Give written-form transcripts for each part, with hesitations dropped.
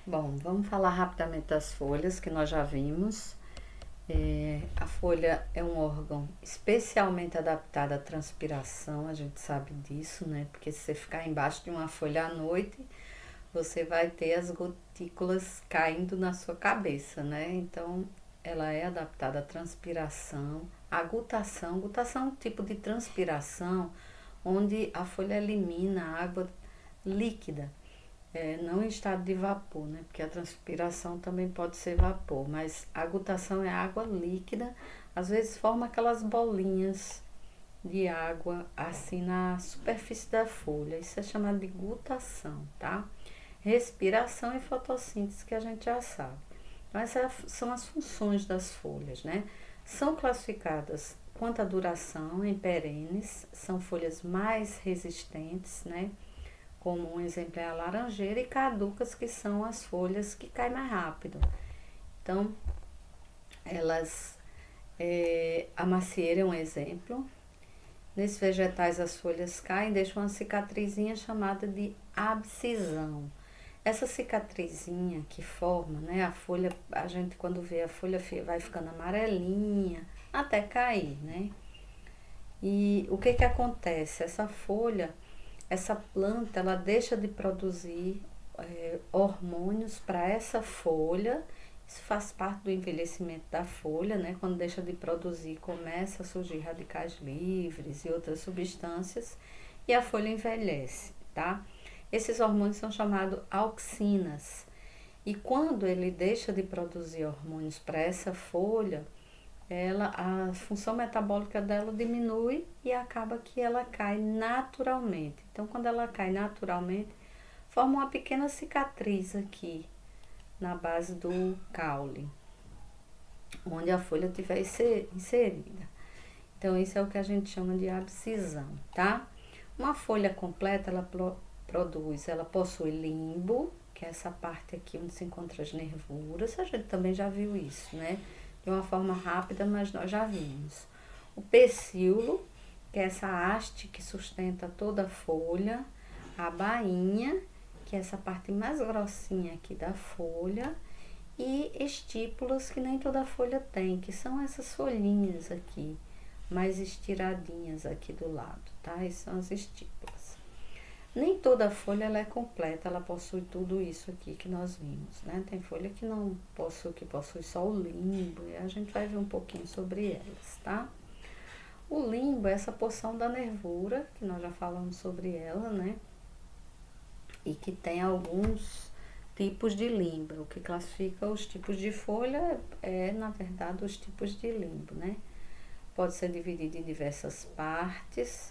Bom, vamos falar rapidamente das folhas que nós já vimos. A folha é um órgão especialmente adaptado à transpiração, a gente sabe disso, né? Porque se você ficar embaixo de uma folha à noite, você vai ter as gotículas caindo na sua cabeça, né? Então, ela é adaptada à transpiração, à gutação. Gutação é um tipo de transpiração onde a folha elimina a água líquida, não em estado de vapor, né? Porque a transpiração também pode ser vapor, mas a gutação é água líquida, às vezes forma aquelas bolinhas de água assim na superfície da folha. Isso é chamado de gutação, tá? Respiração e fotossíntese que a gente já sabe. Então, essas são as funções das folhas, né? São classificadas quanto à duração em perenes, são folhas mais resistentes, né? Como um exemplo é a laranjeira, e caducas, que são as folhas que caem mais rápido. Então, elas, a macieira é um exemplo. Nesses vegetais as folhas caem e deixam uma cicatrizinha chamada de abscisão. Essa cicatrizinha que forma, né, a folha, a gente quando vê a folha vai ficando amarelinha até cair, né? E o que acontece? Essa folha, essa planta, ela deixa de produzir hormônios para essa folha. Isso faz parte do envelhecimento da folha, né? Quando deixa de produzir, começa a surgir radicais livres e outras substâncias e a folha envelhece, tá? Esses hormônios são chamados auxinas. E quando ele deixa de produzir hormônios para essa folha, a função metabólica dela diminui e acaba que ela cai naturalmente. Então, quando ela cai naturalmente, forma uma pequena cicatriz aqui na base do caule, onde a folha tiver inserida. Então, isso é o que a gente chama de abscisão, tá? Uma folha completa, ela possui limbo, que é essa parte aqui onde se encontram as nervuras. A gente também já viu isso, né? De uma forma rápida, mas nós já vimos. O pecíolo, que é essa haste que sustenta toda a folha. A bainha, que é essa parte mais grossinha aqui da folha. E estípulas, que nem toda folha tem, que são essas folhinhas aqui, mais estiradinhas aqui do lado, tá? Essas são as estípulas. Nem toda folha ela é completa, ela possui tudo isso aqui que nós vimos, né? Tem folha que não possui, que possui só o limbo, e a gente vai ver um pouquinho sobre elas, tá? O limbo é essa porção da nervura, que nós já falamos sobre ela, né? E que tem alguns tipos de limbo. O que classifica os tipos de folha na verdade, os tipos de limbo, né? Pode ser dividido em diversas partes.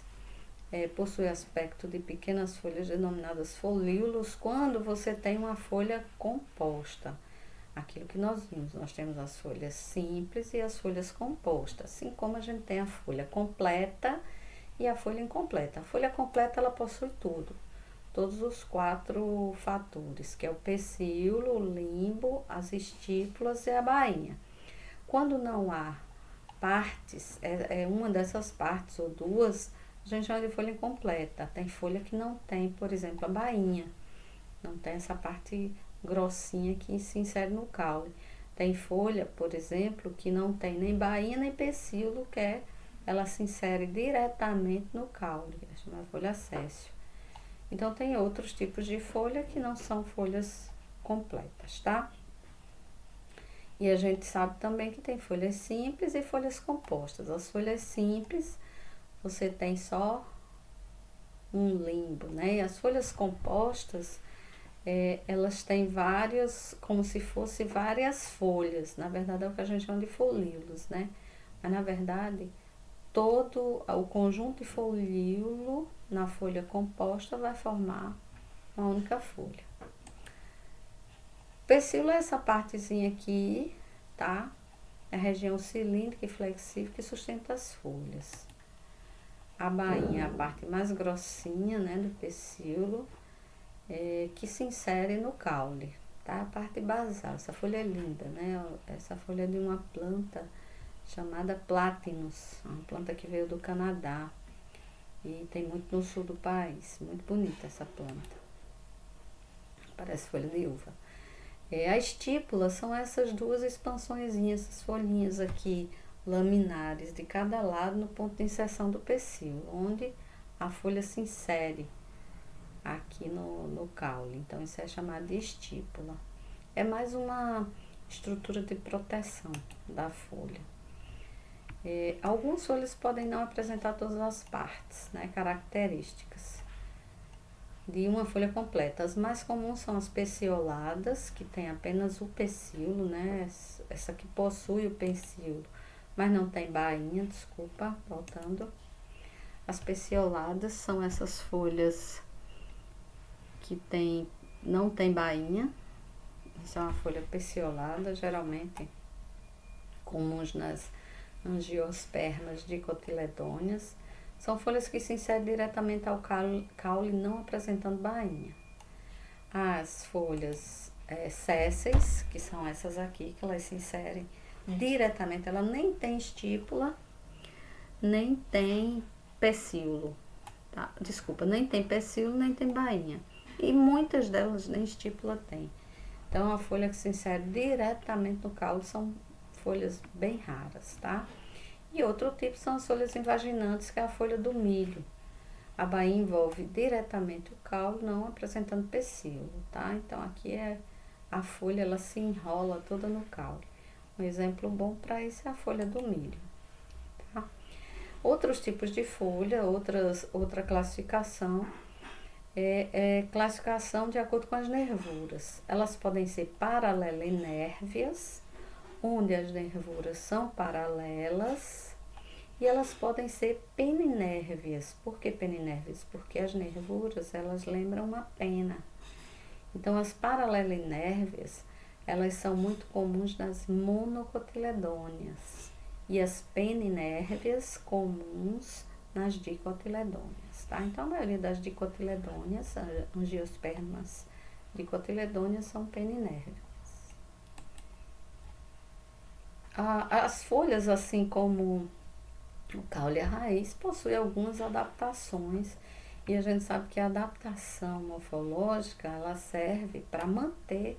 Possui aspecto de pequenas folhas denominadas folíolos quando você tem uma folha composta. Aquilo que nós vimos, nós temos as folhas simples e as folhas compostas, assim como a gente tem a folha completa e a folha incompleta. A folha completa, ela possui tudo, todos os 4 fatores, que é o pecíolo, o limbo, as estípulas e a bainha. Quando não há partes, uma dessas partes ou duas, a gente chama de folha incompleta. Tem folha que não tem, por exemplo, a bainha, não tem essa parte grossinha que se insere no caule. Tem folha, por exemplo, que não tem nem bainha nem pecíolo, ela se insere diretamente no caule, é chamada folha céssio. Então, tem outros tipos de folha que não são folhas completas, tá? E a gente sabe também que tem folhas simples e folhas compostas. As folhas simples, você tem só um limbo, né? E as folhas compostas, elas têm várias, como se fosse várias folhas. Na verdade, é o que a gente chama de folíolos, né? Mas, na verdade, todo o conjunto de folíolo na folha composta vai formar uma única folha. O pecíolo é essa partezinha aqui, tá? É a região cilíndrica e flexível que sustenta as folhas. A bainha é a parte mais grossinha, né, do pecíolo, que se insere no caule, tá? A parte basal. Essa folha é linda, né? Essa folha é de uma planta chamada Platinus, uma planta que veio do Canadá e tem muito no sul do país. Muito bonita essa planta. Parece folha de uva. A estípula são essas duas expansõezinhas, essas folhinhas aqui laminares de cada lado no ponto de inserção do pecíolo, onde a folha se insere aqui no caule. Então isso é chamado de estípula. É mais uma estrutura de proteção da folha. Algumas folhas podem não apresentar todas as partes, né, características de uma folha completa. As mais comuns são as pecioladas, que tem apenas o pecíolo, né? Essa que possui o pecíolo, mas não tem bainha, desculpa, voltando. As pecioladas são essas folhas que não tem bainha. Essa é uma folha peciolada, geralmente comuns nas angiospermas dicotiledôneas. São folhas que se inserem diretamente ao caule, não apresentando bainha. As folhas sésseis, que são essas aqui, que elas se inserem diretamente, ela nem tem estípula, nem tem pecíolo, tá? Desculpa, nem tem pecíolo, nem tem bainha. E muitas delas nem estípula tem. Então, a folha que se insere diretamente no caule são folhas bem raras, tá? E outro tipo são as folhas invaginantes, que é a folha do milho. A bainha envolve diretamente o caule, não apresentando pecíolo, tá? Então, aqui a folha, ela se enrola toda no caule. Um exemplo bom para isso é a folha do milho, tá? Outros tipos de folha, outra classificação, classificação de acordo com as nervuras. Elas podem ser paralelinérvias, onde as nervuras são paralelas, e elas podem ser peninérvias. Por que peninérvias? Porque as nervuras, elas lembram uma pena. Então, as paralelinérvias, elas são muito comuns nas monocotiledôneas, e as peninérvias comuns nas dicotiledôneas, tá? Então, a maioria das dicotiledôneas, angiospermas dicotiledôneas, são peninérvias. As folhas, assim como o caule e a raiz, possuem algumas adaptações, e a gente sabe que a adaptação morfológica, ela serve para manter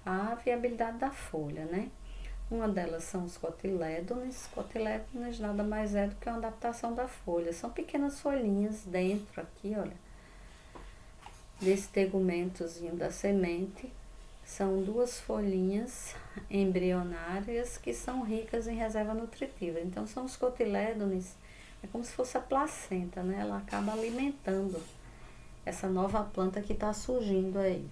a viabilidade da folha, né? Uma delas são os cotilédones. Cotilédones nada mais é do que uma adaptação da folha. São pequenas folhinhas dentro aqui, olha, desse tegumentozinho da semente. São duas folhinhas embrionárias que são ricas em reserva nutritiva. Então, são os cotilédones, é como se fosse a placenta, né? Ela acaba alimentando essa nova planta que está surgindo aí.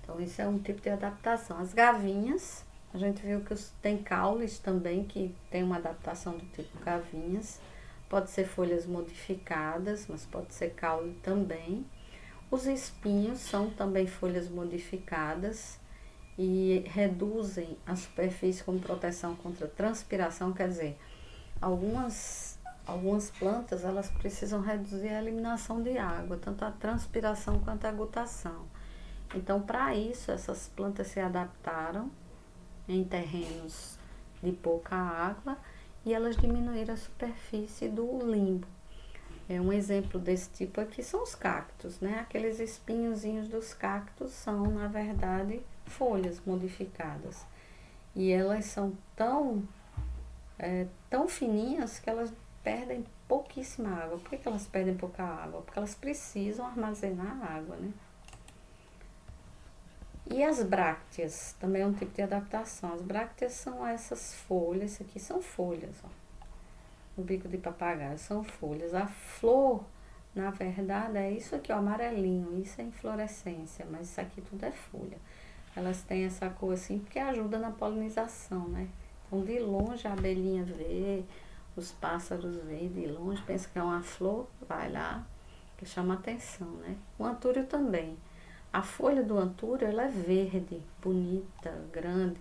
Então, isso é um tipo de adaptação. As gavinhas, a gente viu que tem caules também, que tem uma adaptação do tipo gavinhas. Pode ser folhas modificadas, mas pode ser caule também. Os espinhos são também folhas modificadas e reduzem a superfície como proteção contra transpiração, quer dizer, algumas plantas, elas precisam reduzir a eliminação de água, tanto a transpiração quanto a gutação. Então, para isso, essas plantas se adaptaram em terrenos de pouca água e elas diminuíram a superfície do limbo. Um exemplo desse tipo aqui são os cactos, né? Aqueles espinhozinhos dos cactos são, na verdade, folhas modificadas. E elas são tão fininhas que elas perdem pouquíssima água. Por que elas perdem pouca água? Porque elas precisam armazenar água, né? E as brácteas, também é um tipo de adaptação. As brácteas são essas folhas, isso aqui são folhas, ó. O bico de papagaio são folhas. A flor, na verdade, é isso aqui, ó, amarelinho. Isso é inflorescência, mas isso aqui tudo é folha. Elas têm essa cor assim porque ajuda na polinização, né? Então, de longe a abelhinha vê, os pássaros veem de longe, pensa que é uma flor, vai lá, que chama atenção, né? O antúrio também. A folha do antúrio, ela é verde, bonita, grande.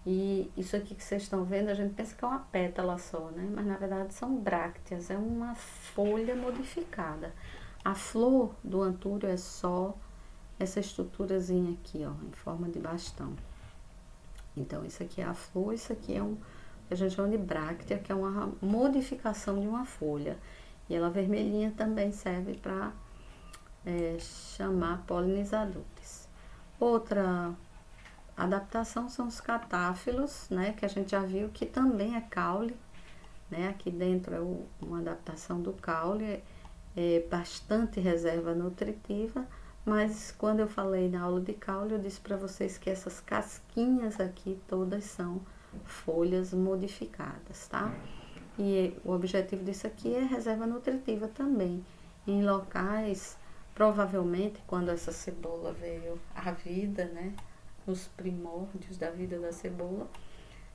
E isso aqui que vocês estão vendo, a gente pensa que é uma pétala só, né? Mas na verdade são brácteas, é uma folha modificada. A flor do antúrio é só essa estruturazinha aqui, ó, em forma de bastão. Então, isso aqui é a flor, isso aqui é que a gente chama de bráctea, que é uma modificação de uma folha. E ela vermelhinha também serve para chamar polinizadores. Outra adaptação são os catáfilos, né, que a gente já viu que também é caule, né, aqui dentro é uma adaptação do caule, é bastante reserva nutritiva, mas quando eu falei na aula de caule, eu disse para vocês que essas casquinhas aqui todas são folhas modificadas, tá? E o objetivo disso aqui é reserva nutritiva também, em locais, provavelmente, quando essa cebola veio à vida, né, nos primórdios da vida da cebola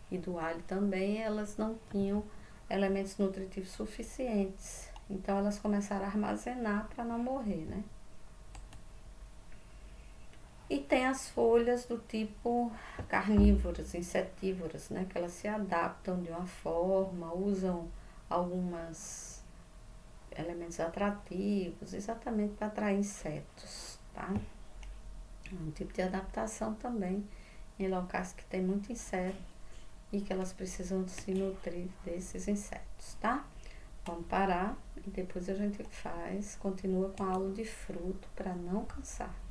e do alho também, elas não tinham elementos nutritivos suficientes. Então, elas começaram a armazenar para não morrer, né? E tem as folhas do tipo carnívoras, insetívoras, né? Que elas se adaptam de uma forma, usam alguns elementos atrativos, exatamente para atrair insetos, tá? É um tipo de adaptação também em locais que tem muito inseto e que elas precisam se nutrir desses insetos, tá? Vamos parar e depois a gente continua com a aula de fruto para não cansar.